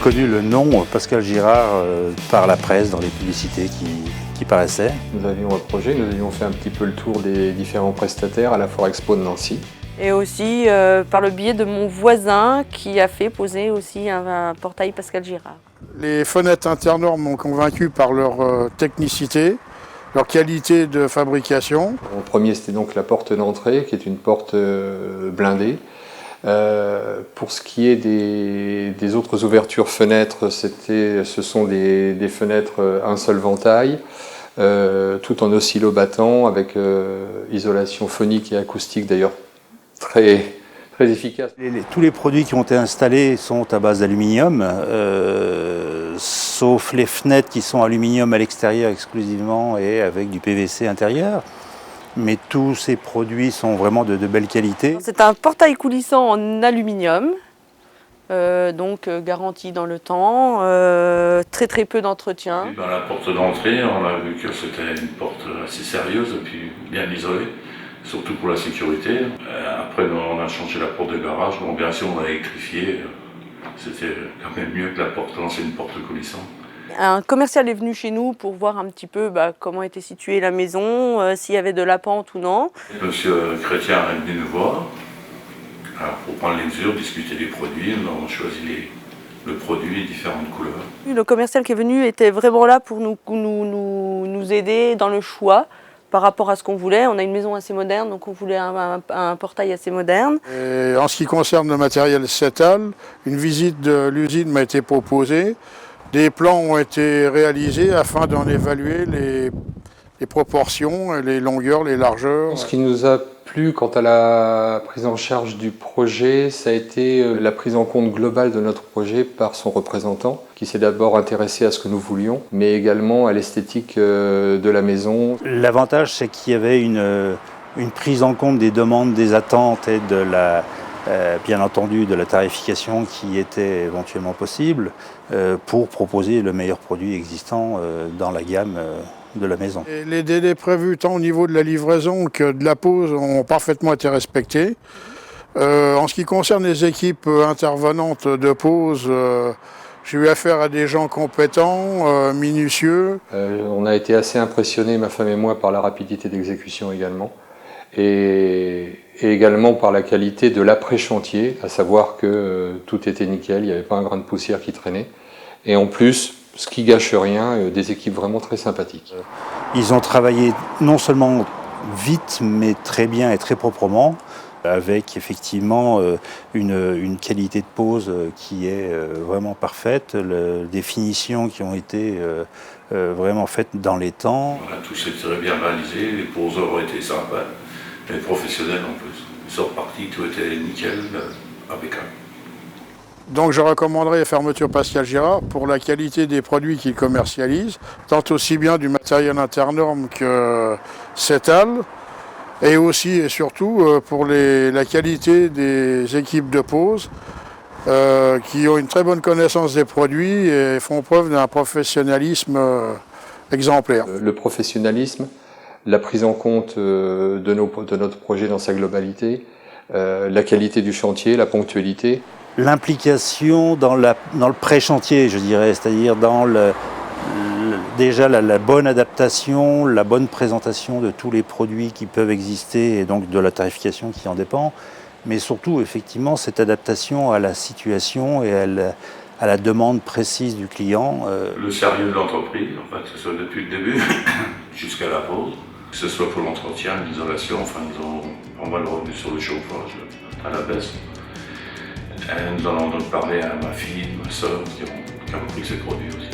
connu le nom Pascal Girard par la presse, dans les publicités qui paraissaient. Nous avions un projet, nous avions fait un petit peu le tour des différents prestataires à la Foire Expo de Nancy. Et aussi par le biais de mon voisin qui a fait poser aussi un portail Pascal Girard. Les fenêtres Internorm m'ont convaincu par leur technicité, leur qualité de fabrication. En premier, c'était donc la porte d'entrée, qui est une porte blindée. Pour ce qui est des autres ouvertures fenêtres, ce sont des fenêtres un seul ventail, tout en oscillo-battant, avec isolation phonique et acoustique d'ailleurs très efficace. Tous les produits qui ont été installés sont à base d'aluminium, sauf les fenêtres qui sont aluminium à l'extérieur exclusivement et avec du PVC intérieur. Mais tous ces produits sont vraiment de belle qualité. C'est un portail coulissant en aluminium, donc garanti dans le temps, très peu d'entretien. Dans la porte d'entrée, on a vu que c'était une porte assez sérieuse et puis bien isolée, surtout pour la sécurité. Après, on a changé la porte de garage. Bon, bien sûr, on l'a électrifiée. C'était quand même mieux que la porte, l'ancienne porte coulissante. Un commercial est venu chez nous pour voir un petit peu comment était située la maison, s'il y avait de la pente ou non. Monsieur Chrétien est venu nous voir pour prendre les mesures, discuter des produits. On a choisi le produit, les différentes couleurs. Le commercial qui est venu était vraiment là pour nous aider dans le choix par rapport à ce qu'on voulait. On a une maison assez moderne, donc on voulait un portail assez moderne. Et en ce qui concerne le matériel Cetal, une visite de l'usine m'a été proposée. Des plans ont été réalisés afin d'en évaluer les proportions, les longueurs, les largeurs. Ce qui nous a plu quant à la prise en charge du projet, ça a été la prise en compte globale de notre projet par son représentant, qui s'est d'abord intéressé à ce que nous voulions, mais également à l'esthétique de la maison. L'avantage, c'est qu'il y avait une prise en compte des demandes, des attentes et bien entendu de la tarification qui était éventuellement possible pour proposer le meilleur produit existant dans la gamme de la maison. Et les délais prévus tant au niveau de la livraison que de la pose ont parfaitement été respectés. En ce qui concerne les équipes intervenantes de pose, j'ai eu affaire à des gens compétents, minutieux. On a été assez impressionnés, ma femme et moi, par la rapidité d'exécution également. Et également par la qualité de l'après-chantier, à savoir que tout était nickel, il n'y avait pas un grain de poussière qui traînait. Et en plus, ce qui gâche rien, des équipes vraiment très sympathiques. Ils ont travaillé non seulement vite, mais très bien et très proprement, avec effectivement une qualité de pose qui est vraiment parfaite, des finitions qui ont été vraiment faites dans les temps. Tout s'est très bien réalisé, les poseurs ont été sympas. Les professionnels en plus. Ils sont repartis, tout était nickel, impeccable. Donc je recommanderais Fermeture Pascal Girard pour la qualité des produits qu'ils commercialisent, tant aussi bien du matériel Internorm que Cetal, et aussi et surtout pour la qualité des équipes de pose qui ont une très bonne connaissance des produits et font preuve d'un professionnalisme exemplaire. Le professionnalisme, la prise en compte de notre projet dans sa globalité, la qualité du chantier, la ponctualité. L'implication dans le pré-chantier, je dirais, c'est-à-dire dans déjà la bonne adaptation, la bonne présentation de tous les produits qui peuvent exister et donc de la tarification qui en dépend, mais surtout effectivement cette adaptation à la situation et à la demande précise du client. Le sérieux de l'entreprise, en fait, que ce soit depuis le début jusqu'à la pause. Que ce soit pour l'entretien, l'isolation, enfin ils ont pas mal revenu sur le chauffage à la baisse. Et nous allons donc parler à ma fille, ma soeur qui ont pris ces produits aussi.